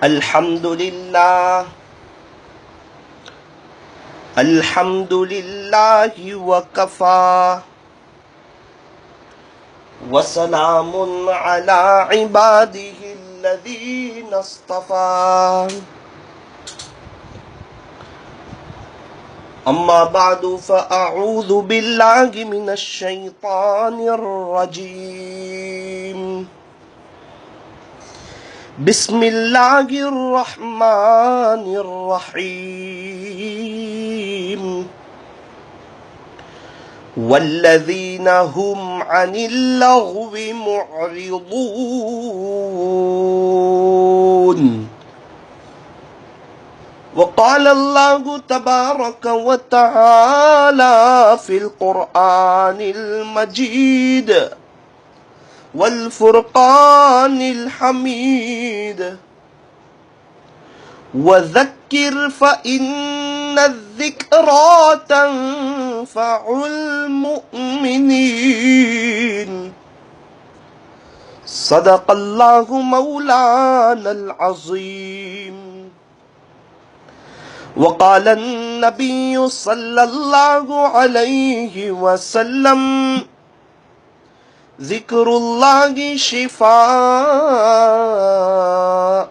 الحمد للہ الحمد للہ وکفا وسلام علی عباده الذین اصطفا اما بعد فاعوذ باللہ من الشیطان الرجیم بسم اللہ الرحمن الرحیم والذین هم عن اللغو معرضون وقال اللہ تبارک وتعالی فی القرآن المجید والفرقان الحمید وذکر فإن الذکرى تنفع المؤمنین صدق اللہ مولانا العظیم وقال النبی صلی اللہ علیہ وسلم ذکر اللہ شفاء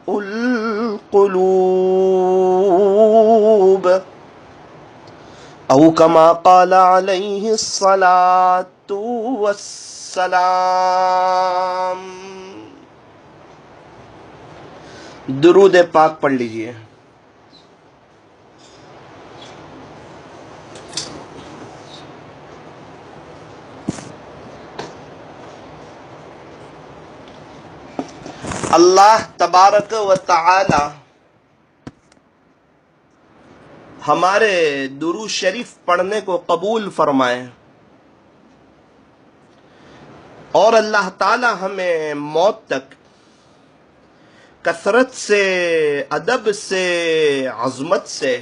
القلوب او کما قال علیہ الصلاة والسلام۔ درود پاک پڑھ لیجئے۔ اللہ تبارک و تعالی ہمارے درود شریف پڑھنے کو قبول فرمائے، اور اللہ تعالی ہمیں موت تک کثرت سے، ادب سے، عظمت سے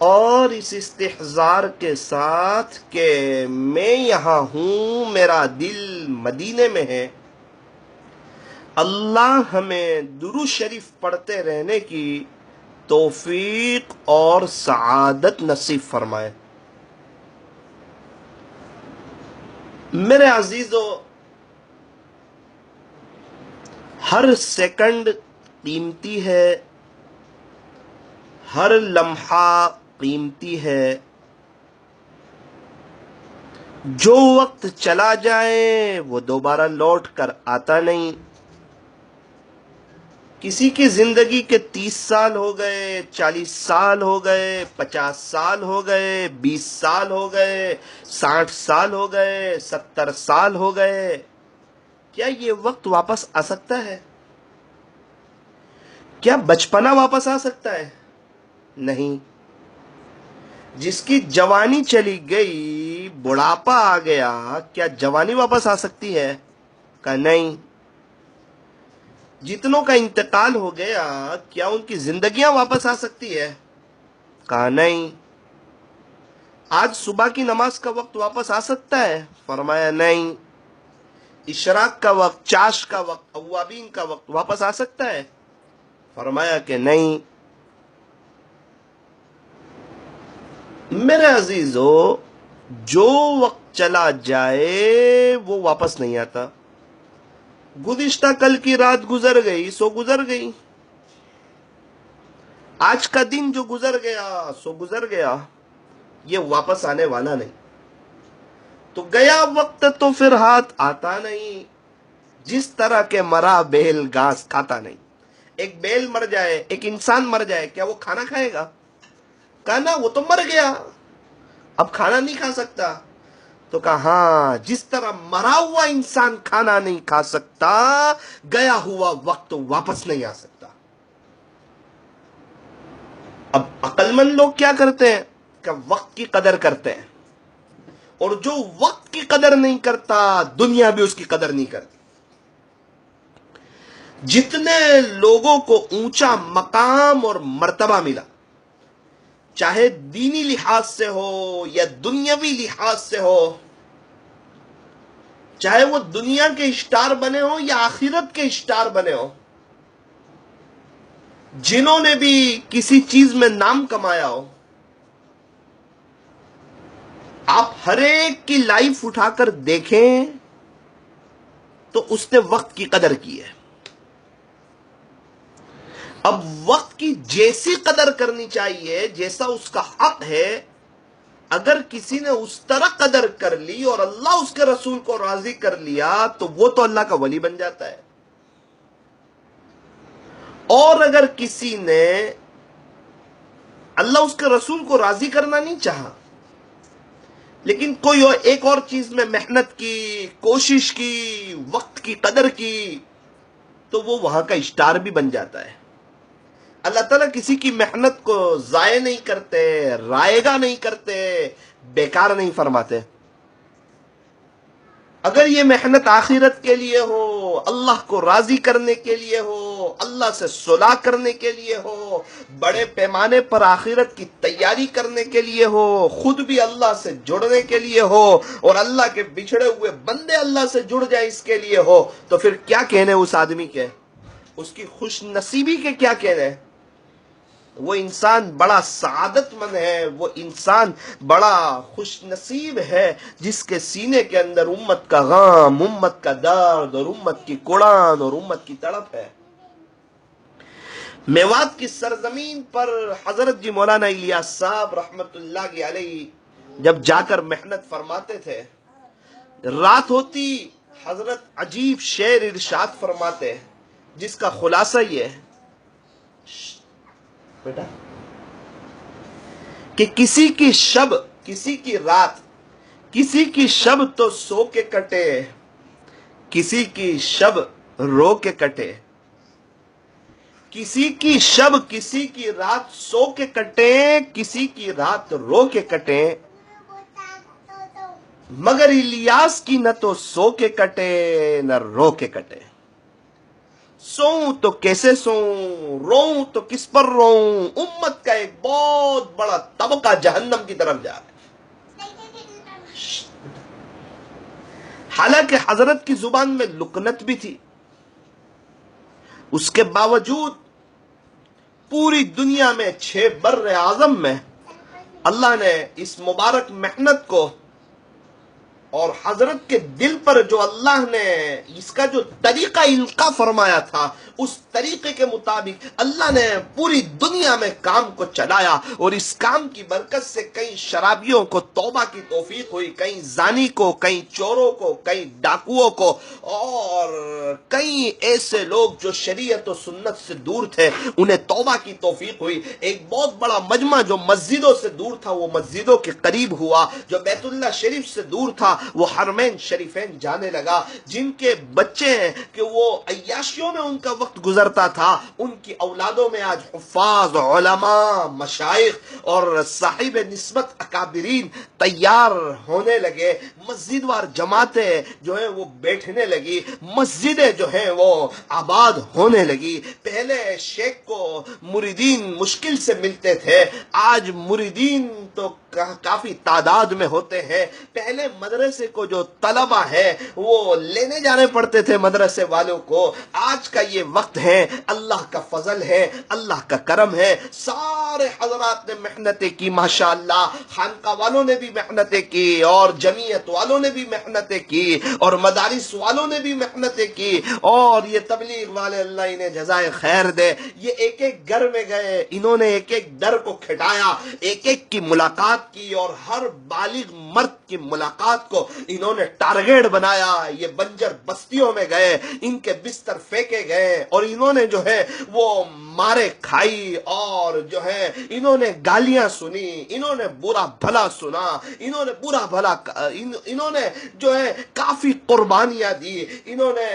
اور اس استحضار کے ساتھ کہ میں یہاں ہوں، میرا دل مدینے میں ہے، اللہ ہمیں درود شریف پڑھتے رہنے کی توفیق اور سعادت نصیب فرمائے۔ میرے عزیزو، ہر سیکنڈ قیمتی ہے، ہر لمحہ قیمتی ہے۔ جو وقت چلا جائے وہ دوبارہ لوٹ کر آتا نہیں۔ کسی کی زندگی کے 30 سال ہو گئے، 40 سال ہو گئے، 50 سال ہو گئے، 20 سال ہو گئے، 60 سال ہو گئے، 70 سال ہو گئے، کیا یہ وقت واپس آ سکتا ہے؟ کیا بچپنا واپس آ سکتا ہے؟ نہیں۔ جس کی جوانی چلی گئی، بڑھاپا آ گیا، کیا جوانی واپس آ سکتی ہے؟ کہ نہیں۔ جتنوں کا انتقال ہو گیا، کیا ان کی زندگیاں واپس آ سکتی ہے؟ کہا نہیں۔ آج صبح کی نماز کا وقت واپس آ سکتا ہے؟ فرمایا نہیں۔ اشراق کا وقت، چاش کا وقت، اوابین کا وقت واپس آ سکتا ہے؟ فرمایا کہ نہیں۔ میرے عزیزو، جو وقت چلا جائے وہ واپس نہیں آتا۔ گزشتہ کل کی رات گزر گئی سو گزر گئی، آج کا دن جو گزر گیا سو گزر گیا، یہ واپس آنے والا نہیں۔ تو گیا وقت تو پھر ہاتھ آتا نہیں۔ جس طرح کے مرا بیل گھاس کھاتا نہیں۔ ایک بیل مر جائے، ایک انسان مر جائے، کیا وہ کھانا کھائے گا؟ کہنا وہ تو مر گیا، اب کھانا نہیں کھا سکتا۔ تو کہا ہاں، جس طرح مرا ہوا انسان کھانا نہیں کھا سکتا، گیا ہوا وقت واپس نہیں آ سکتا۔ اب عقل مند لوگ کیا کرتے ہیں کہ وقت کی قدر کرتے ہیں، اور جو وقت کی قدر نہیں کرتا، دنیا بھی اس کی قدر نہیں کرتی۔ جتنے لوگوں کو اونچا مقام اور مرتبہ ملا، چاہے دینی لحاظ سے ہو یا دنیاوی لحاظ سے ہو، چاہے وہ دنیا کے اسٹار بنے ہو یا آخرت کے اسٹار بنے ہو، جنہوں نے بھی کسی چیز میں نام کمایا ہو، آپ ہر ایک کی لائف اٹھا کر دیکھیں تو اس نے وقت کی قدر کی ہے. اب وقت کی جیسی قدر کرنی چاہیے، جیسا اس کا حق ہے، اگر کسی نے اس طرح قدر کر لی اور اللہ اس کے رسول کو راضی کر لیا تو وہ تو اللہ کا ولی بن جاتا ہے. اور اگر کسی نے اللہ اس کے رسول کو راضی کرنا نہیں چاہا، لیکن کوئی ایک اور چیز میں محنت کی، کوشش کی، وقت کی قدر کی، تو وہ وہاں کا اسٹار بھی بن جاتا ہے. اللہ تعالیٰ کسی کی محنت کو ضائع نہیں کرتے، رائے گا نہیں کرتے، بیکار نہیں فرماتے. اگر یہ محنت آخرت کے لیے ہو، اللہ کو راضی کرنے کے لیے ہو، اللہ سے صلح کرنے کے لیے ہو، بڑے پیمانے پر آخرت کی تیاری کرنے کے لیے ہو، خود بھی اللہ سے جڑنے کے لیے ہو، اور اللہ کے بچھڑے ہوئے بندے اللہ سے جڑ جائیں اس کے لیے ہو، تو پھر کیا کہنے اس آدمی کے، اس کی خوش نصیبی کے کیا کہنے. وہ انسان بڑا سعادت مند ہے، وہ انسان بڑا خوش نصیب ہے جس کے سینے کے اندر امت کا غم، امت کا درد، اور امت کی کوڑان اور امت کی تڑپ ہے. میوات کی سرزمین پر حضرت جی مولانا الیاس صاحب رحمت اللہ علیہ جب جا کر محنت فرماتے تھے، رات ہوتی حضرت عجیب شعر ارشاد فرماتے جس کا خلاصہ یہ ہے بیٹا کہ کسی کی شب، کسی کی رات، کسی کی شب تو سو کے کٹے، کسی کی شب رو کے کٹے. کسی کی شب، کسی کی رات سو کے کٹے، کسی کی رات رو کے کٹے، مگر الیاس کی نہ تو سو کے کٹے نہ رو کے کٹے. سوؤں تو کیسے سوؤں، روؤں تو کس پر روؤں، امت کا ایک بہت بڑا طبقہ جہنم کی طرف جا رہا ہے. حالانکہ حضرت کی زبان میں لکنت بھی تھی، اس کے باوجود پوری دنیا میں 6 بر اعظم میں اللہ نے اس مبارک محنت کو، اور حضرت کے دل پر جو اللہ نے اس کا جو طریقہ القاء فرمایا تھا، اس طریقے کے مطابق اللہ نے پوری دنیا میں کام کو چلایا، اور اس کام کی برکت سے کئی شرابیوں کو توبہ کی توفیق ہوئی، کئی زانی کو، کئی چوروں کو، کئی ڈاکوؤں کو، اور کئی ایسے لوگ جو شریعت و سنت سے دور تھے انہیں توبہ کی توفیق ہوئی. ایک بہت بڑا مجمع جو مسجدوں سے دور تھا وہ مسجدوں کے قریب ہوا، جو بیت اللہ شریف سے دور تھا وہ حرمین شریفین جانے لگا. جن کے بچے ہیں کہ وہ عیاشیوں میں ان کا وقت گزرتا تھا، ان کی اولادوں میں آج حفاظ، علماء، مشائخ اور صاحب نسبت اکابرین تیار ہونے لگے. مسجد وار جماعتیں جو ہیں وہ بیٹھنے لگی، مسجدیں جو ہیں وہ آباد ہونے لگی. پہلے شیخ کو مریدین مشکل سے ملتے تھے، آج مریدین تو کافی تعداد میں ہوتے ہیں. پہلے مدرسے کو جو طلبہ ہے وہ لینے جانے پڑتے تھے مدرسے والوں کو، آج کا یہ وقت ہے، اللہ کا فضل ہے، اللہ کا کرم ہے. سارے حضرات نے محنتیں کی ماشاءاللہ، خانقاہ والوں نے بھی محنتیں کی، اور جمعیت والوں نے بھی محنتیں کی، اور مدارس والوں نے بھی محنتیں کی، اور یہ تبلیغ والے اللہ انہیں جزائے خیر دے، یہ ایک ایک گھر میں گئے، انہوں نے ایک ایک در کو کھٹایا، ایک ایک کی ملاقات کی، اور ہر بالغ مرد کی ملاقات کو انہوں نے ٹارگیٹ بنایا. یہ بنجر بستیوں میں گئے، ان کے بستر پھینکے گئے، اور انہوں نے جو ہے وہ مارے کھائی، اور جو ہے انہوں نے گالیاں سنی، انہوں نے برا بھلا سنا، انہوں نے برا بھلا، انہوں نے جو ہے کافی قربانیاں دی، انہوں نے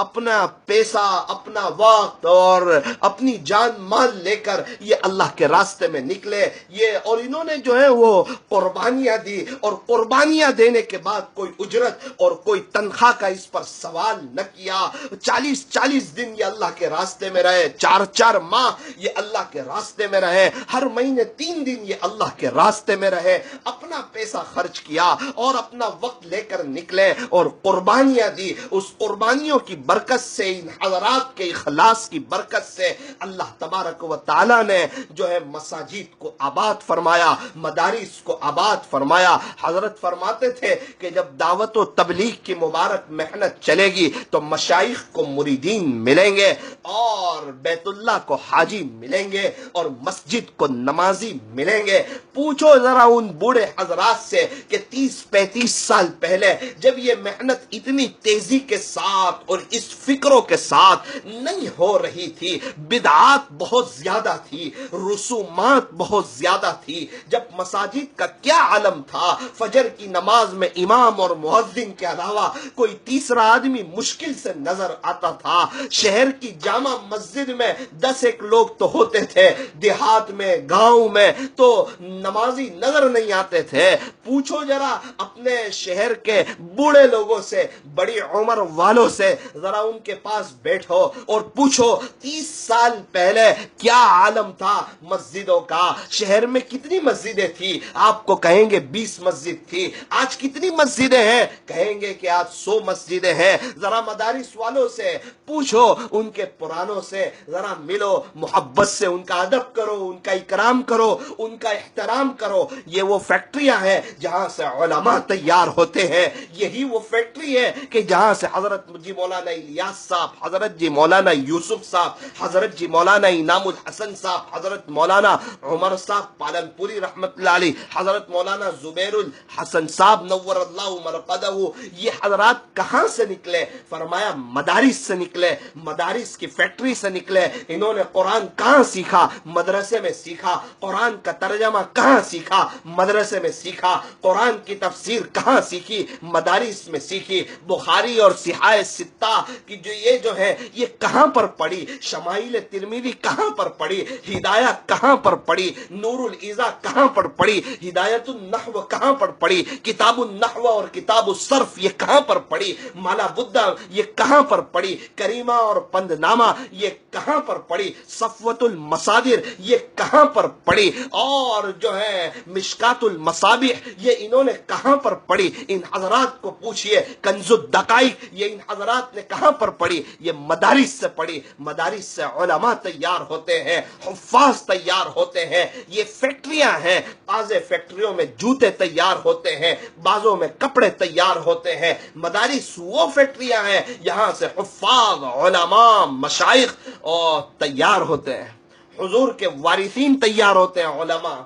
اپنا پیسہ، اپنا وقت اور اپنی جان مال لے کر یہ اللہ کے راستے میں نکلے. یہ اور انہوں نے جو ہے وہ کو قربانیاں دی اور قربانیاں دینے کے بعد کوئی اجرت اور کوئی تنخواہ کا اس پر سوال نہ کیا. 40 دن یہ اللہ کے راستے میں رہے, 4 ماہ یہ اللہ کے راستے میں رہے, ہر مہینے 3 دن یہ اللہ کے راستے میں رہے, اپنا پیسہ خرچ کیا اور اپنا وقت لے کر نکلے اور قربانیاں دی. اس قربانیوں کی برکت سے, ان حضرات کے اخلاص کی برکت سے اللہ تبارک و تعالی نے جو ہے مساجد کو آباد فرمایا, مدارس کو آباد فرمایا. حضرت فرماتے تھے کہ جب دعوت و تبلیغ کی مبارک محنت چلے گی تو مشائخ کو مریدین ملیں گے اور بیت اللہ کو حاجی ملیں گے اور مسجد کو نمازی ملیں گے. پوچھو ذرا ان بوڑھے حضرات سے کہ 30-35 سال پہلے جب یہ محنت اتنی تیزی کے ساتھ اور اس فکروں کے ساتھ نہیں ہو رہی تھی, بدعات بہت زیادہ تھی, رسومات بہت زیادہ تھی, جب مساجد کا کیا عالم تھا, فجر کی نماز میں امام اور مؤذن کے علاوہ کوئی تیسرا آدمی مشکل سے نظر آتا تھا. شہر کی جامع مسجد میں 10 ایک لوگ تو ہوتے تھے, دیہات میں گاؤں میں تو نمازی نظر نہیں آتے تھے. پوچھو ذرا اپنے شہر کے بوڑھے لوگوں سے, بڑی عمر والوں سے, ذرا ان کے پاس بیٹھو اور پوچھو 30 سال پہلے کیا عالم تھا مسجدوں کا. شہر میں کتنی مسجدیں تھی؟ آپ کو کہیں گے 20 مسجد تھی. آج کتنی مسجدیں ہیں؟ کہیں گے کہ آج 100 مسجدیں ہیں. ذرا مدارس والوں سے پوچھو, ان کے پرانوں سے ذرا ملو, محبت سے ان کا ادب کرو, ان کا اکرام کرو, ان کا احترام کرو. یہ وہ فیکٹریاں ہیں جہاں سے علماء تیار ہوتے ہیں. یہی وہ فیکٹری ہے کہ جہاں سے حضرت جی مولانا الیاس صاحب, حضرت جی مولانا یوسف صاحب, حضرت جی مولانا انعام الحسن صاحب, حضرت مولانا عمر صاحب پالن پوری رحمت اللہ علیہ, حضرت مولانا زبیر الحسن صاحب نور اللہ مرقدہ, یہ حضرات کہاں سے نکلے؟ فرمایا مدارس سے نکلے, مدارس کی فیکٹری سے نکلے. انہوں نے قرآن کہاں سیکھا؟ مدرسے میں سیکھا. قرآن کا ترجمہ کہاں سیکھا؟ مدرسے میں سیکھا. قرآن کی تفسیر کہاں سیکھی؟ مدارس میں سیکھی. بخاری اور صحاح ستہ کی جو ہے یہ کہاں پر پڑھی؟ شمائل ترمذی کہاں پر پڑھی؟ ہدایہ کہاں پر پڑھی؟ نور الایضاح کہاں پر پڑھی؟ ہدایت النحو کہاں پر پڑھی؟ کتاب النحو اور کتاب الصرف یہ کہاں پر پڑھی؟ مالا بدہ یہ کہاں پر پڑھی؟ کریمہ اور پند نامہ یہ کہاں پر پڑھی؟ صفوت المصادر یہ کہاں پر پڑھی؟ اور جو ہے مشکات المصابیح یہ انہوں نے کہاں پر پڑھی؟ ان حضرات کو پوچھئے. کنز الدقائق یہ ان حضرات نے کہاں پر پڑھی؟ یہ مدارس سے پڑھی. مدارس سے علماء تیار ہوتے ہیں, حفاظ تیار ہوتے ہیں. یہ فیکٹریاں ہیں, بعض فیکٹریوں میں جوتے تیار ہوتے ہیں, بعضوں میں کپڑے تیار ہوتے ہیں. مدارس وہ فیکٹریاں ہیں یہاں سے حفاظ, علماء, مشائخ اور تیار ہوتے ہیں. حضور کے وارثین تیار ہوتے ہیں, علماء.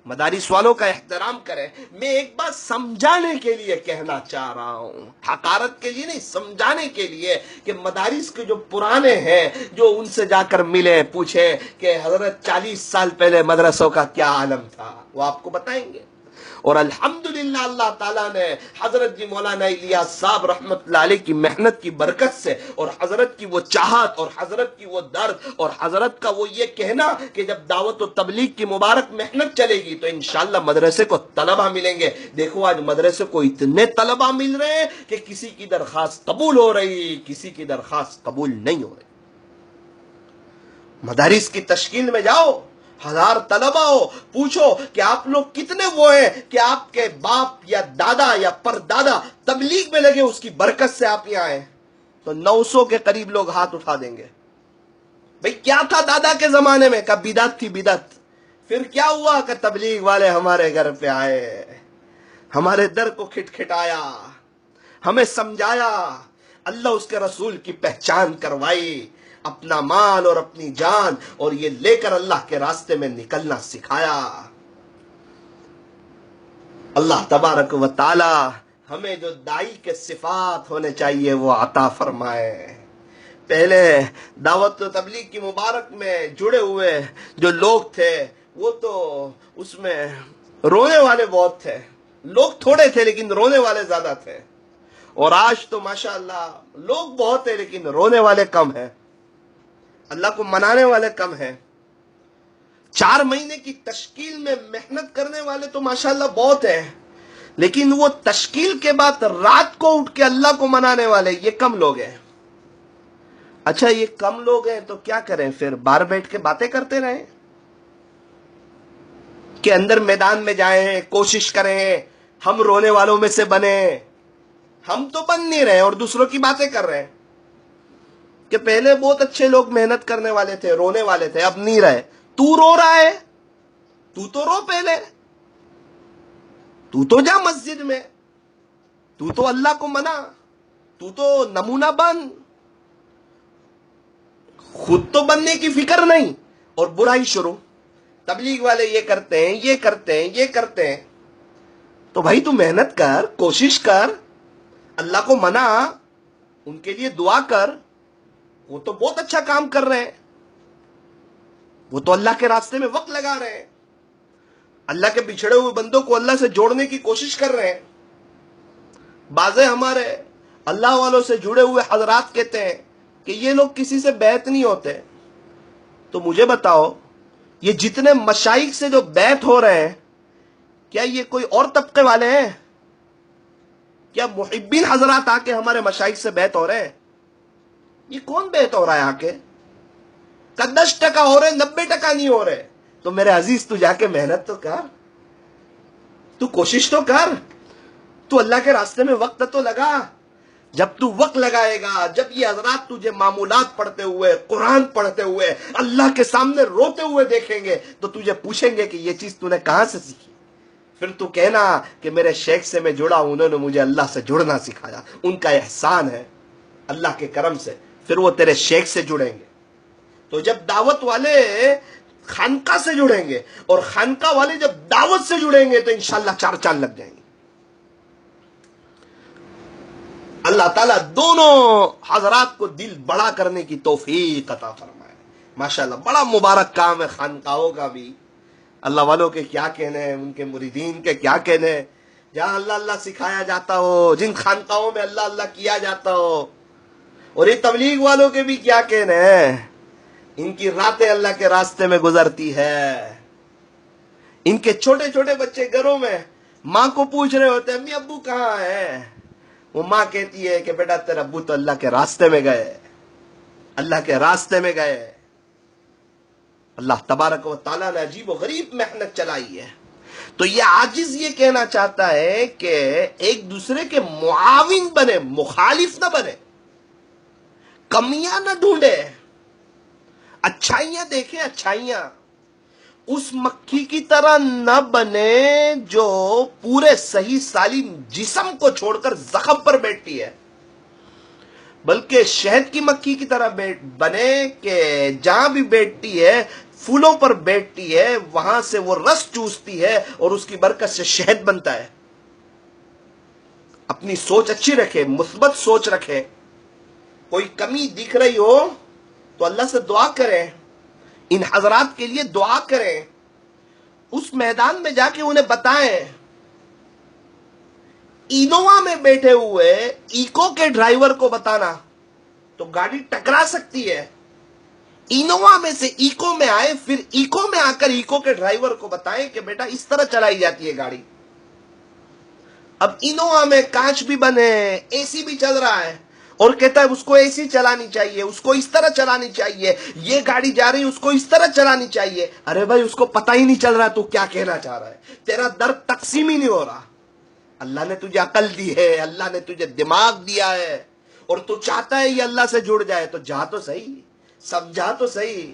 مدارس والوں کا احترام کریں. میں ایک بات سمجھانے کے لیے کہنا چاہ رہا ہوں, حقارت کے لیے نہیں, سمجھانے کے لیے کہ مدارس کے جو پرانے ہیں, جو ان سے جا کر ملے, پوچھے کہ حضرت 40 سال پہلے مدرسوں کا کیا عالم تھا, وہ آپ کو بتائیں گے. اور الحمدللہ اللہ تعالیٰ نے حضرت جی مولانا الیاس صاحب رحمت اللہ علیہ کی محنت کی برکت سے اور حضرت کی وہ چاہت اور حضرت کی وہ درد اور حضرت کا وہ یہ کہنا کہ جب دعوت و تبلیغ کی مبارک محنت چلے گی تو انشاءاللہ مدرسے کو طلبہ ملیں گے. دیکھو آج مدرسے کو اتنے طلبہ مل رہے ہیں کہ کسی کی درخواست قبول ہو رہی, کسی کی درخواست قبول نہیں ہو رہی. مدارس کی تشکیل میں جاؤ, 1000 طلبہ ہو, پوچھو کہ آپ لوگ کتنے وہ ہیں کہ آپ کے باپ یا دادا یا پردادا تبلیغ میں لگے, اس کی برکت سے آپ یہاں آئے, تو 900 کے قریب لوگ ہاتھ اٹھا دیں گے. بھئی کیا تھا دادا کے زمانے میں؟ کہ بدعت تھی, بدعت. پھر کیا ہوا کہ تبلیغ والے ہمارے گھر پہ آئے, ہمارے در کو کھٹکھٹایا, ہمیں سمجھایا, اللہ اس کے رسول کی پہچان کروائی, اپنا مال اور اپنی جان اور یہ لے کر اللہ کے راستے میں نکلنا سکھایا. اللہ تبارک و تعالی ہمیں جو دائی کے صفات ہونے چاہیے وہ عطا فرمائے. پہلے دعوت و تبلیغ کی مبارک میں جڑے ہوئے جو لوگ تھے وہ تو اس میں رونے والے بہت تھے, لوگ تھوڑے تھے لیکن رونے والے زیادہ تھے. اور آج تو ماشاءاللہ لوگ بہت ہیں لیکن رونے والے کم ہیں, اللہ کو منانے والے کم ہیں. 4 مہینے کی تشکیل میں محنت کرنے والے تو ماشاءاللہ بہت ہیں، لیکن وہ تشکیل کے بعد رات کو اٹھ کے اللہ کو منانے والے یہ کم لوگ ہیں۔ اچھا یہ کم لوگ ہیں تو کیا کریں پھر؟ باہر بیٹھ کے باتیں کرتے رہیں کہ اندر میدان میں جائیں، کوشش کریں ہم رونے والوں میں سے بنیں؟ ہم تو بن نہیں رہے اور دوسروں کی باتیں کر رہے ہیں کہ پہلے بہت اچھے لوگ محنت کرنے والے تھے، رونے والے تھے، اب نہیں رہے۔ تو رو رہا ہے، تو تو رو، پہلے تو تو جا مسجد میں، تو تو اللہ کو منا، تو تو نمونہ بن۔ خود تو بننے کی فکر نہیں اور برائی شروع، تبلیغ والے یہ کرتے ہیں، یہ کرتے ہیں، یہ کرتے ہیں۔ تو بھائی تو محنت کر، کوشش کر، اللہ کو منا، ان کے لیے دعا کر، وہ تو بہت اچھا کام کر رہے ہیں، وہ تو اللہ کے راستے میں وقت لگا رہے ہیں، اللہ کے بچھڑے ہوئے بندوں کو اللہ سے جوڑنے کی کوشش کر رہے ہیں۔ بعض ہمارے اللہ والوں سے جڑے ہوئے حضرات کہتے ہیں کہ یہ لوگ کسی سے بیعت نہیں ہوتے۔ تو مجھے بتاؤ، یہ جتنے مشائخ سے جو بیعت ہو رہے ہیں، کیا یہ کوئی اور طبقے والے ہیں؟ کیا محبین حضرات آ کے ہمارے مشائخ سے بیعت ہو رہے ہیں؟ یہ کون بیعت ہو رہا ہے آ کے؟ 10% ہو رہے، 90% نہیں ہو رہے۔ تو میرے عزیز تو جا کے محنت تو کر، تو کوشش تو کر، تو اللہ کے راستے میں وقت تو لگا۔ جب تو وقت لگائے گا، جب یہ حضرات تجھے معمولات پڑھتے ہوئے، قرآن پڑھتے ہوئے، اللہ کے سامنے روتے ہوئے دیکھیں گے تو تجھے پوچھیں گے کہ یہ چیز تو نے کہاں سے سیکھی؟ پھر تو کہنا کہ میرے شیخ سے میں جڑا ہوں، انہوں نے مجھے اللہ سے جڑنا سکھایا، ان کا احسان ہے اللہ کے کرم سے۔ پھر وہ تیرے شیخ سے جڑیں گے۔ تو جب دعوت والے خانقاہ سے جڑیں گے اور خانقاہ والے جب دعوت سے جڑیں گے تو انشاءاللہ 4 چاند لگ جائیں گے۔ اللہ تعالیٰ دونوں حضرات کو دل بڑا کرنے کی توفیق عطا فرمائے۔ ماشاءاللہ بڑا مبارک کام ہے خانقاہوں کا بھی۔ اللہ والوں کے کیا کہنے ہیں، ان کے مریدین کے کیا کہنے ہیں، جہاں اللہ اللہ سکھایا جاتا ہو، جن خانقاہوں میں اللہ اللہ کیا جاتا ہو۔ اور یہ تبلیغ والوں کے بھی کیا کہنے ہیں، ان کی راتیں اللہ کے راستے میں گزرتی ہے۔ ان کے چھوٹے چھوٹے بچے گھروں میں ماں کو پوچھ رہے ہوتے ہیں، امی ابو کہاں ہیں؟ وہ ماں کہتی ہے کہ بیٹا تیرا ابو تو اللہ کے راستے میں گئے، اللہ کے راستے میں گئے۔ اللہ تبارک و تعالیٰ نے عجیب و غریب محنت چلائی ہے۔ تو یہ عاجز یہ کہنا چاہتا ہے کہ ایک دوسرے کے معاون بنے، مخالف نہ بنے، کمیاں نہ ڈھونڈے، اچھائیاں دیکھیں، اچھائیاں۔ اس مکھی کی طرح نہ بنے جو پورے صحیح سالم جسم کو چھوڑ کر زخم پر بیٹھتی ہے، بلکہ شہد کی مکھی کی طرح بنے کہ جہاں بھی بیٹھتی ہے، پھولوں پر بیٹھتی ہے، وہاں سے وہ رس چوستی ہے اور اس کی برکت سے شہد بنتا ہے۔ اپنی سوچ اچھی رکھے، مثبت سوچ رکھے۔ کوئی کمی دکھ رہی ہو تو اللہ سے دعا کریں، ان حضرات کے لیے دعا کریں، اس میدان میں جا کے انہیں بتائیں۔ اینووا میں بیٹھے ہوئے ایکو کے ڈرائیور کو بتانا تو گاڑی ٹکرا سکتی ہے۔ اینووا میں سے ایکو میں آئے، پھر ایکو میں آ کر ایکو کے ڈرائیور کو بتائیں کہ بیٹا اس طرح چلائی جاتی ہے گاڑی۔ اب اینووا میں کانچ بھی بنے، اے سی بھی چل رہا ہے، اور کہتا ہے اس کو ایسی چلانی چاہیے، اس کو اس طرح چلانی چاہیے، یہ گاڑی جا رہی اس کو اس طرح چلانی چاہیے۔ ارے بھائی اس کو پتہ ہی نہیں چل رہا تو کیا کہنا چاہ رہا ہے؟ تیرا درد تقسیم ہی نہیں ہو رہا۔ اللہ نے تجھے عقل دی ہے، اللہ نے تجھے دماغ دیا ہے، اور تو چاہتا ہے یہ اللہ سے جڑ جائے تو جا تو صحیح، سمجھا تو صحیح۔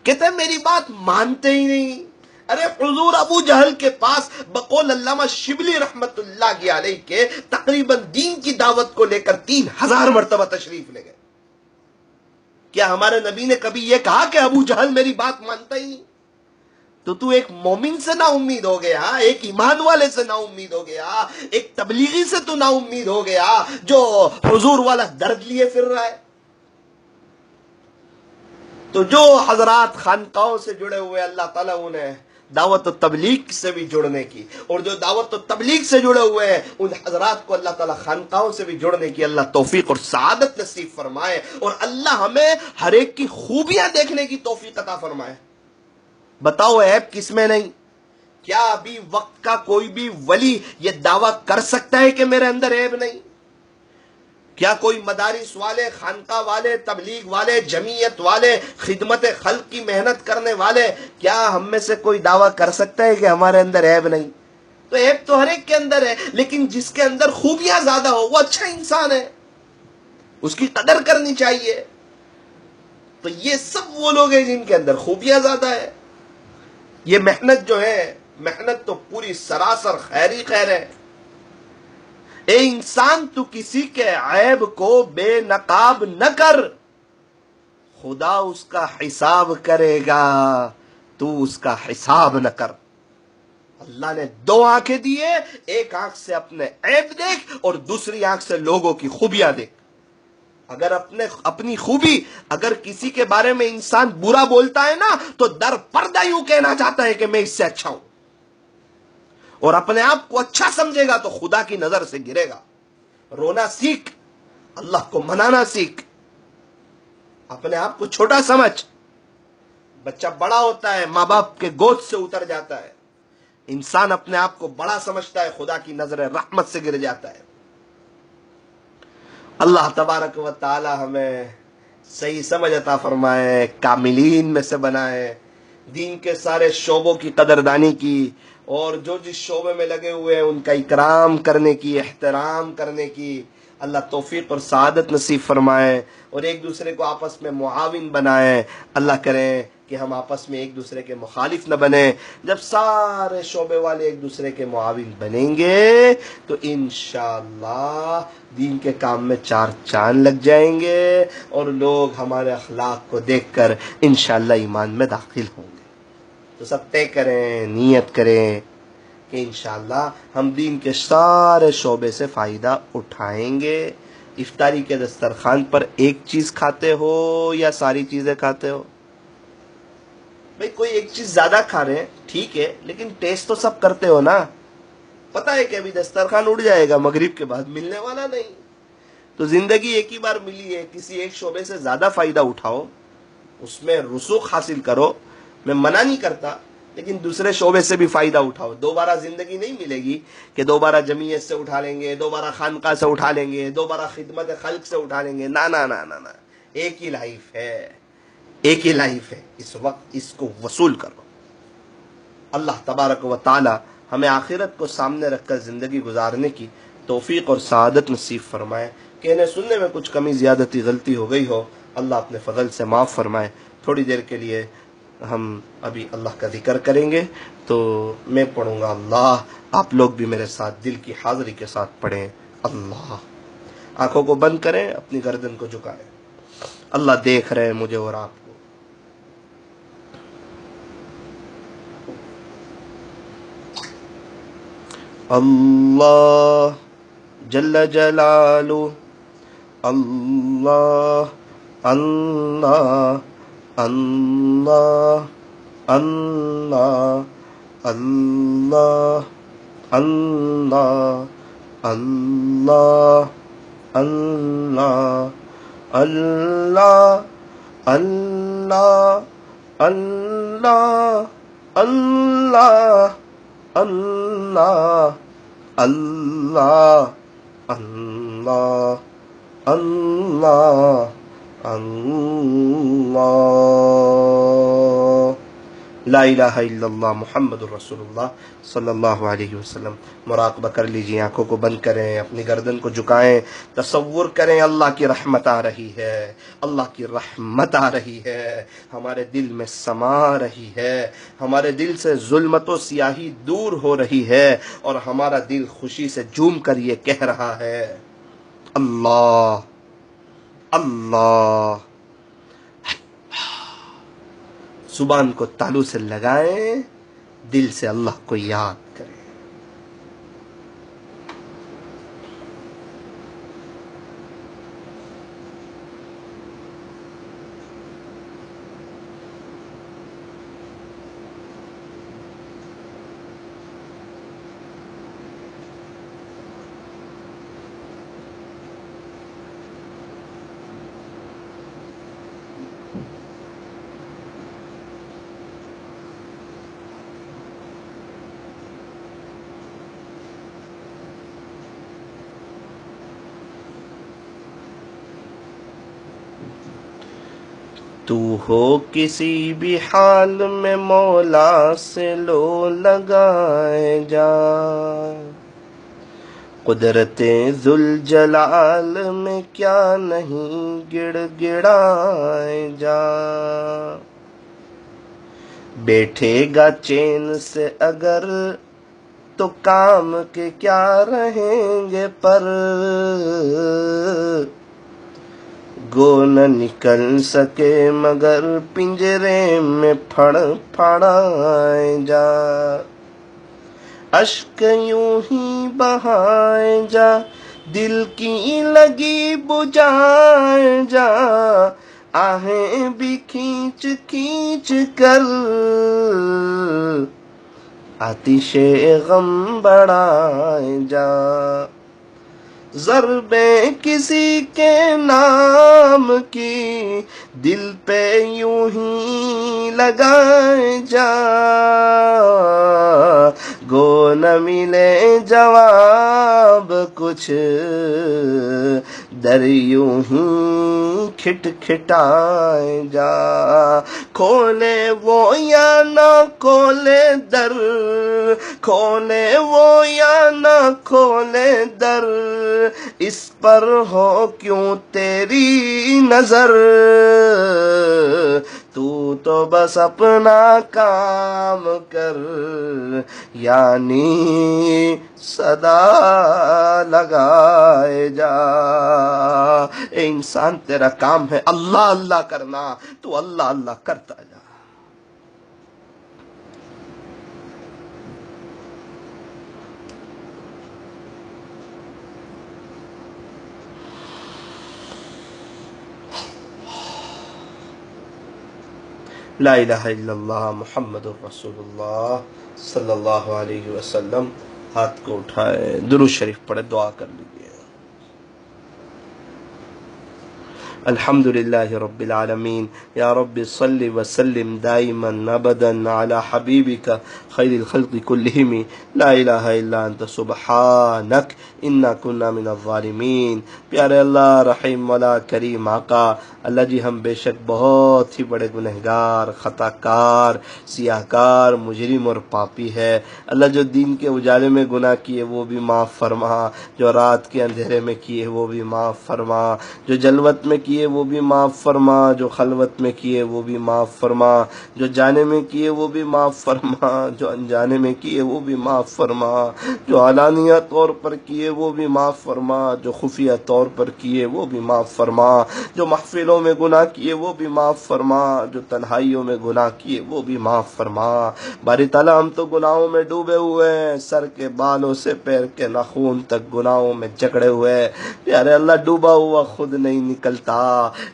کہتے ہیں میری بات مانتے ہی نہیں۔ ارے حضور ابو جہل کے پاس بقول علامہ شبلی رحمت اللہ علیہ کے تقریباً دین کی دعوت کو لے کر 3000 مرتبہ تشریف لے گئے۔ کیا ہمارے نبی نے کبھی یہ کہا کہ ابو جہل میری بات مانتا ہی نہیں؟ تو ایک مومن سے نا امید ہو گیا، ایک ایمان والے سے نا امید ہو گیا، ایک تبلیغی سے تو نا امید ہو گیا جو حضور والا درد لیے پھر رہا ہے۔ تو جو حضرات خانقاہوں سے جڑے ہوئے، اللہ تعالیٰ انہیں دعوت و تبلیغ سے بھی جڑنے کی، اور جو دعوت و تبلیغ سے جڑے ہوئے ہیں ان حضرات کو اللہ تعالیٰ خانقاہوں سے بھی جڑنے کی اللہ توفیق اور سعادت نصیب فرمائے، اور اللہ ہمیں ہر ایک کی خوبیاں دیکھنے کی توفیق عطا فرمائے۔ بتاؤ عیب کس میں نہیں؟ کیا ابھی وقت کا کوئی بھی ولی یہ دعویٰ کر سکتا ہے کہ میرے اندر عیب نہیں؟ کیا کوئی مدارس والے، خانقاہ والے، تبلیغ والے، جمعیت والے، خدمت خلق کی محنت کرنے والے، کیا ہم میں سے کوئی دعویٰ کر سکتا ہے کہ ہمارے اندر عیب نہیں؟ تو عیب تو ہر ایک کے اندر ہے، لیکن جس کے اندر خوبیاں زیادہ ہو وہ اچھا انسان ہے، اس کی قدر کرنی چاہیے۔ تو یہ سب وہ لوگ ہیں جن کے اندر خوبیاں زیادہ ہے۔ یہ محنت جو ہے، محنت تو پوری سراسر خیر ہی خیر ہے۔ اے انسان، تو کسی کے عیب کو بے نقاب نہ کر، خدا اس کا حساب کرے گا، تو اس کا حساب نہ کر۔ اللہ نے دو آنکھیں دیے، ایک آنکھ سے اپنے عیب دیکھ اور دوسری آنکھ سے لوگوں کی خوبیاں دیکھ۔ اگر اپنی خوبی، اگر کسی کے بارے میں انسان برا بولتا ہے نا تو در پردہ یوں کہنا چاہتا ہے کہ میں اس سے اچھا ہوں، اور اپنے آپ کو اچھا سمجھے گا تو خدا کی نظر سے گرے گا۔ رونا سیکھ، اللہ کو منانا سیکھ، اپنے آپ کو چھوٹا سمجھ۔ بچہ بڑا ہوتا ہے، ماں باپ کے گود سے اتر جاتا ہے، انسان اپنے آپ کو بڑا سمجھتا ہے، خدا کی نظر رحمت سے گر جاتا ہے۔ اللہ تبارک و تعالی ہمیں صحیح سمجھ عطا فرمائے، کاملین میں سے بنائے، دین کے سارے شعبوں کی قدردانی کی، اور جو جس شعبے میں لگے ہوئے ہیں ان کا اکرام کرنے کی، احترام کرنے کی اللہ توفیق اور سعادت نصیب فرمائے، اور ایک دوسرے کو آپس میں معاون بنائے۔ اللہ کرے کہ ہم آپس میں ایک دوسرے کے مخالف نہ بنیں۔ جب سارے شعبے والے ایک دوسرے کے معاون بنیں گے تو انشاءاللہ دین کے کام میں چار چاند لگ جائیں گے، اور لوگ ہمارے اخلاق کو دیکھ کر انشاءاللہ ایمان میں داخل ہوں گے۔ تو سب طے کریں، نیت کریں کہ انشاءاللہ ہم دین کے سارے شعبے سے فائدہ اٹھائیں گے۔ افطاری کے دسترخوان پر ایک چیز کھاتے ہو یا ساری چیزیں کھاتے ہو؟ بھئی کوئی ایک چیز زیادہ کھا رہے ہیں ٹھیک ہے، لیکن ٹیسٹ تو سب کرتے ہو نا۔ پتہ ہے کہ ابھی دسترخوان اڑ جائے گا، مغرب کے بعد ملنے والا نہیں۔ تو زندگی ایک ہی بار ملی ہے، کسی ایک شعبے سے زیادہ فائدہ اٹھاؤ، اس میں رسوخ حاصل کرو۔ میں منع نہیں کرتا، لیکن دوسرے شعبے سے بھی فائدہ اٹھاؤ۔ دوبارہ زندگی نہیں ملے گی کہ دوبارہ جمعیت سے اٹھا لیں گے، دوبارہ خانقاہ سے اٹھا لیں گے، دوبارہ خدمت خلق سے اٹھا لیں گے۔ نہ نہ نہ نہ نہ، ایک ہی لائف ہے، ایک ہی لائف ہے، اس وقت اس کو وصول کرو۔ اللہ تبارک و تعالی ہمیں آخرت کو سامنے رکھ کر زندگی گزارنے کی توفیق اور سعادت نصیب فرمائے۔ کہنے سننے میں کچھ کمی زیادتی غلطی ہو گئی ہو، اللہ اپنے فضل سے معاف فرمائے۔ تھوڑی دیر کے لیے ہم ابھی اللہ کا ذکر کریں گے، تو میں پڑھوں گا اللہ، آپ لوگ بھی میرے ساتھ دل کی حاضری کے ساتھ پڑھیں اللہ۔ آنکھوں کو بند کریں، اپنی گردن کو جھکائیں۔ اللہ دیکھ رہے ہیں مجھے اور آپ کو۔ اللہ جل جلالہ، اللہ اللہ اللہ اللہ اللہ اللہ اللہ اللہ اللہ اللہ اللہ اللہ اللہ اللہ اللہ اللہ اللہ۔ لا الہ الا اللہ محمد الرسول اللہ صلی اللہ علیہ وسلم۔ مراقبہ کر لیجئے، آنکھوں کو بند کریں، اپنی گردن کو جھکائیں، تصور کریں اللہ کی رحمت آ رہی ہے، اللہ کی رحمت آ رہی ہے، ہمارے دل میں سما رہی ہے، ہمارے دل سے ظلمت و سیاہی دور ہو رہی ہے، اور ہمارا دل خوشی سے جھوم کر یہ کہہ رہا ہے اللہ اللہ۔ زبان کو تالو سے لگائیں، دل سے اللہ کو یاد کریں۔ تو ہو کسی بھی حال میں مولا سے لو لگائے جا، قدرت ذوالجلال میں کیا نہیں گڑ گڑائے جا، بیٹھے گا چین سے اگر تو کام کے کیا رہیں گے پر، گو نہ نکل سکے مگر پنجرے میں پھڑ پھڑائے جا، اشک یوں ہی بہائے جا، دل کی لگی بجھائے جا، آہیں بھی کھینچ کھینچ کر آتش غم بڑھائے جا، ضربیں کسی کے نام کی دل پہ یوں ہی لگائے جا، گو نہ ملے جواب کچھ در یوں ہی کھٹ کھٹائے جا، کھولے وہ یا نہ کھولے در، کھولے وہ یا نہ کھولے در، اس پر ہو کیوں تیری نظر، تو بس اپنا کام کر، یعنی صدا لگائے جا۔ اے انسان تیرا کام ہے اللہ اللہ کرنا، تو اللہ اللہ کرتا جا۔ لا الہ الا اللہ محمد الرسول اللہ صلی اللہ علیہ وسلم۔ ہاتھ کو اٹھائے، درود شریف پڑھے، دعا کر لیجیے۔ الحمد للہ رب العالمین، یا رب صلی وسلم دائما ابدا علی حبیبک خیر الخلق کلہم، لا الہ الا انت سبحانک انا کنا من الظالمین۔ پیارے اللہ، رحیم مولا، کریم آقا، اللہ جی ہم بے شک بہت ہی بڑے گنہگار، خطا کار، سیاہ کار، مجرم اور پاپی ہے۔ اللہ جو دین کے اجالے میں گناہ کیے وہ بھی معاف فرما، جو رات کے اندھیرے میں کیے وہ بھی معاف فرما، جو جلوت میں کیے وہ بھی معاف فرما، جو خلوت میں کیے وہ بھی معاف فرما، جو جانے میں کیے وہ بھی معاف فرما، جو انجانے میں کیے وہ بھی معاف فرما، جو علانیہ طور پر کیے وہ بھی معاف فرما، جو خفیہ طور پر کیے وہ بھی معاف فرما، جو محفلوں میں گناہ کیے وہ بھی معاف فرما، جو تنہائیوں میں گناہ کیے وہ بھی معاف فرما۔ باری تعالیٰ ہم تو گناہوں میں ڈوبے ہوئے ہیں، سر کے بالوں سے پیر کے ناخن تک گناہوں میں جکڑے ہوئے ہیں۔ پیارے اللہ، ڈوبا ہوا خود نہیں نکلتا،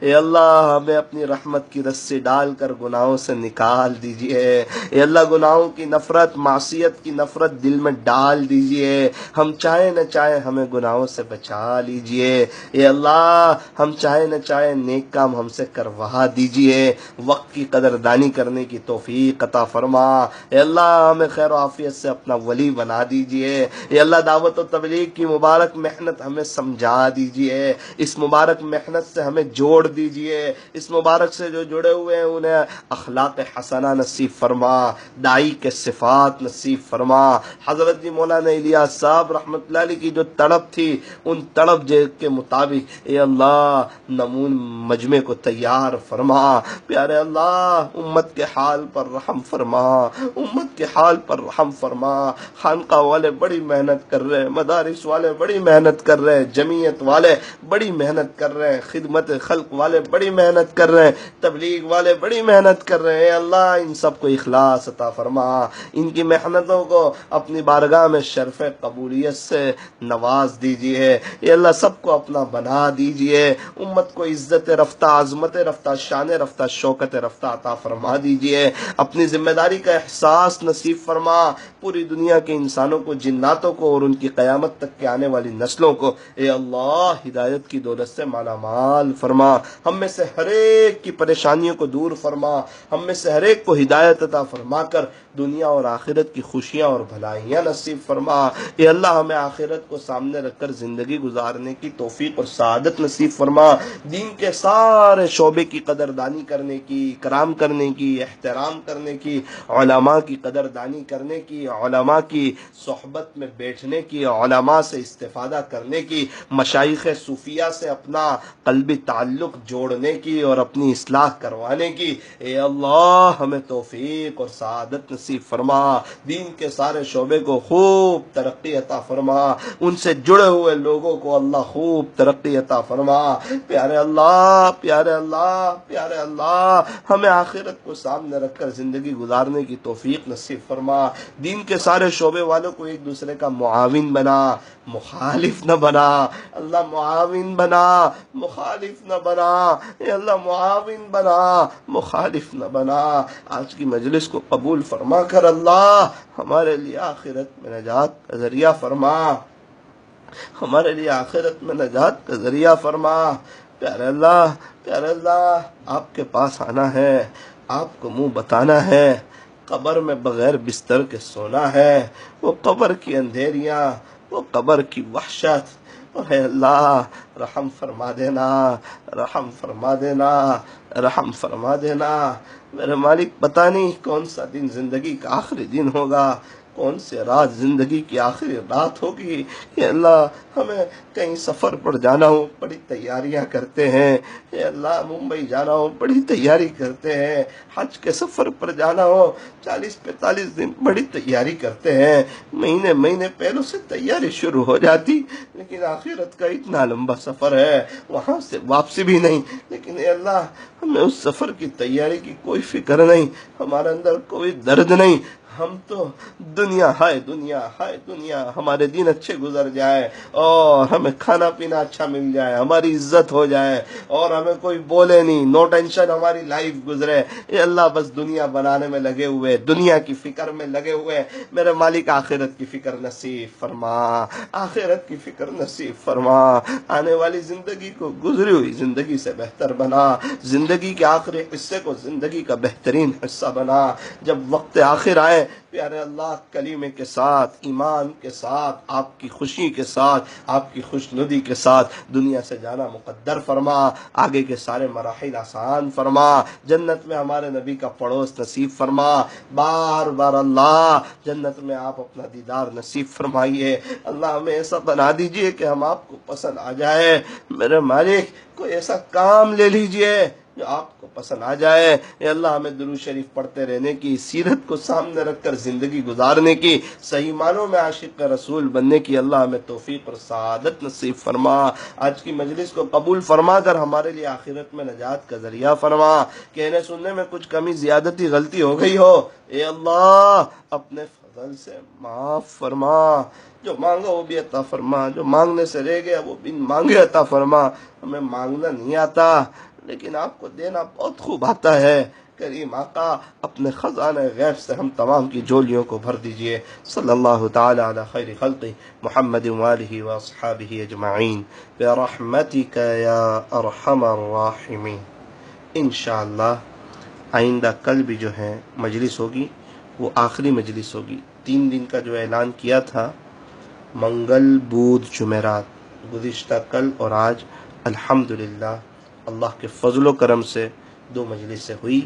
اے اللہ ہمیں اپنی رحمت کی رسی ڈال کر گناہوں سے نکال دیجئے۔ اے اللہ گناہوں کی نفرت، معصیت کی نفرت دل میں ڈال دیجئے، ہم چاہے نہ چاہے ہمیں گناہوں سے بچا لیجئے۔ اے اللہ ہم چاہے نہ چاہے نیک کام ہم سے کروا دیجئے، وقت کی قدردانی کرنے کی توفیق عطا فرما۔ اے اللہ ہمیں خیر و عافیت سے اپنا ولی بنا دیجئے۔ اے اللہ دعوت و تبلیغ کی مبارک محنت ہمیں سمجھا دیجئے، اس مبارک محنت سے ہمیں جوڑ دیجئے، اس مبارک سے جو جڑے ہوئے ہیں انہیں اخلاق حسنہ نصیب فرما، دائی کے صفات نصیب فرما۔ حضرت جی مولانا الیاس صاحب رحمۃ اللہ علیہ کی جو تڑپ تھی، ان تڑپ کے مطابق اے اللہ نمون مجمع کو تیار فرما۔ پیارے اللہ امت کے حال پر رحم فرما، امت کے حال پر رحم فرما۔ خانقاہ والے بڑی محنت کر رہے ہیں، مدارس والے بڑی محنت کر رہے ہیں، جمعیت والے بڑی محنت کر رہے ہیں، خدمت خلق والے بڑی محنت کر رہے ہیں، تبلیغ والے بڑی محنت کر رہے ہیں۔ اے اللہ ان سب کو اخلاص عطا فرما، ان کی محنتوں کو اپنی بارگاہ میں شرف قبولیت سے نواز دیجئے۔ اے اللہ سب کو اپنا بنا دیجئے، امت کو عزت رفتہ، عظمت رفتہ، شان رفتہ، شوکت رفتہ عطا فرما دیجئے۔ اپنی ذمہ داری کا احساس نصیب فرما، پوری دنیا کے انسانوں کو، جناتوں کو اور ان کی قیامت تک کے آنے والی نسلوں کو اے اللہ ہدایت کی دولت سے مالا مال حال فرما، ہم میں سے ہر ایک کی پریشانیوں کو دور فرما، ہم میں سے ہر ایک کو ہدایت عطا فرما کر دنیا اور آخرت کی خوشیاں اور بھلائیاں نصیب فرما۔ اے اللہ ہمیں آخرت کو سامنے رکھ کر زندگی گزارنے کی توفیق اور سعادت نصیب فرما، دین کے سارے شعبے کی قدردانی کرنے کی، کرام کرنے کی، احترام کرنے کی، علماء کی قدردانی کرنے کی، علماء کی صحبت میں بیٹھنے کی، علماء سے استفادہ کرنے کی، مشائخ صوفیہ سے اپنا قلبی تعلق جوڑنے کی اور اپنی اصلاح کروانے کی۔ اے اللہ ہمیں توفیق اور سعادت نصیب فرما، دین کے سارے شعبے کو خوب ترقی عطا فرما، ان سے جڑے ہوئے لوگوں کو اللہ خوب ترقی عطا فرما۔ پیارے اللہ، پیارے اللہ، پیارے اللہ، ہمیں آخرت کو سامنے رکھ کر زندگی گزارنے کی توفیق نصیب فرما، دین کے سارے شعبے والوں کو ایک دوسرے کا معاون بنا، مخالف نہ بنا۔ اللہ معاون بنا، مخالف نہ بنا۔ اے اللہ معاون بنا، مخالف نہ بنا۔ آج کی مجلس کو قبول فرما کر اللہ ہمارے لیے آخرت میں نجات کا ذریعہ فرما، ہمارے لیے آخرت میں نجات کا ذریعہ فرما۔ پیارے اللہ، پیارے اللہ، آپ کے پاس آنا ہے، آپ کو منہ بتانا ہے، قبر میں بغیر بستر کے سونا ہے، وہ قبر کی اندھیریاں، وہ قبر کی وحشت، اور اے اللہ رحم فرما دینا، رحم فرما دینا، رحم فرما دینا۔ میرے مالک پتہ نہیں کون سا دن زندگی کا آخری دن ہوگا، کون سی رات زندگی کی آخری رات ہوگی۔ اے اللہ ہمیں کہیں سفر پر جانا ہو بڑی تیاریاں کرتے ہیں، اے اللہ ممبئی جانا ہو بڑی تیاری کرتے ہیں، حج کے سفر پر جانا ہو 40-45 دن بڑی تیاری کرتے ہیں، مہینے مہینے پہلوں سے تیاری شروع ہو جاتی، لیکن آخرت کا اتنا لمبا سفر ہے، وہاں سے واپسی بھی نہیں۔ لیکن اے اللہ ہمیں اس سفر کی تیاری کی کوئی فکر نہیں، ہمارے اندر کوئی درد نہیں، ہم تو دنیا ہائے دنیا ہائے دنیا، ہمارے دن اچھے گزر جائے اور ہمیں کھانا پینا اچھا مل جائے، ہماری عزت ہو جائے اور ہمیں کوئی بولے نہیں، نو ٹینشن ہماری لائف گزرے۔ اے اللہ بس دنیا بنانے میں لگے ہوئے، دنیا کی فکر میں لگے ہوئے، میرے مالک آخرت کی فکر نصیب فرما، آخرت کی فکر نصیب فرما، آنے والی زندگی کو گزری ہوئی زندگی سے بہتر بنا، زندگی کے آخری حصے کو زندگی کا بہترین حصہ بنا۔ جب وقت آخر آئے پیارے اللہ کلیمے کے ساتھ، ایمان کے ساتھ، آپ کی خوشی کے ساتھ، آپ کی خوشنودی کے ساتھ دنیا سے جانا مقدر فرما، آگے کے سارے مراحل آسان فرما، جنت میں ہمارے نبی کا پڑوس نصیب فرما، بار بار اللہ جنت میں آپ اپنا دیدار نصیب فرمائیے۔ اللہ ہمیں ایسا بنا دیجئے کہ ہم آپ کو پسند آ جائے، میرے مالک کوئی ایسا کام لے لیجئے جو آپ کو پسند آ جائے۔ اے اللہ ہمیں درود شریف پڑھتے رہنے کی، سیرت کو سامنے رکھ کر زندگی گزارنے کی، صحیح معنوں میں عاشق رسول بننے کی اللہ ہمیں توفیق اور سعادت نصیب فرما۔ آج کی مجلس کو قبول فرما کر ہمارے لیے آخرت میں نجات کا ذریعہ فرما۔ کہنے سننے میں کچھ کمی زیادتی غلطی ہو گئی ہو اے اللہ اپنے فضل سے معاف فرما، جو مانگا وہ بھی عطا فرما، جو مانگنے سے رہ گیا وہ بن مانگے عطا فرما۔ ہمیں مانگنا نہیں آتا لیکن آپ کو دینا بہت خوب آتا ہے، کریم آقا اپنے خزانہ غیب سے ہم تمام کی جولیوں کو بھر دیجئے۔ صلی اللہ تعالی علی خیر خلقہ محمد وآلہ واصحابہ اجمعین برحمتک یا ارحم الراحمین۔ انشاءاللہ آئندہ کل بھی جو ہے مجلس ہوگی، وہ آخری مجلس ہوگی۔ 3 دن کا جو اعلان کیا تھا، منگل بدھ جمعرات، گزشتہ کل اور آج الحمدللہ اللہ کے فضل و کرم سے 2 مجلسیں ہوئی،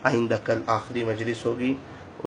آئندہ کل آخری مجلس ہوگی۔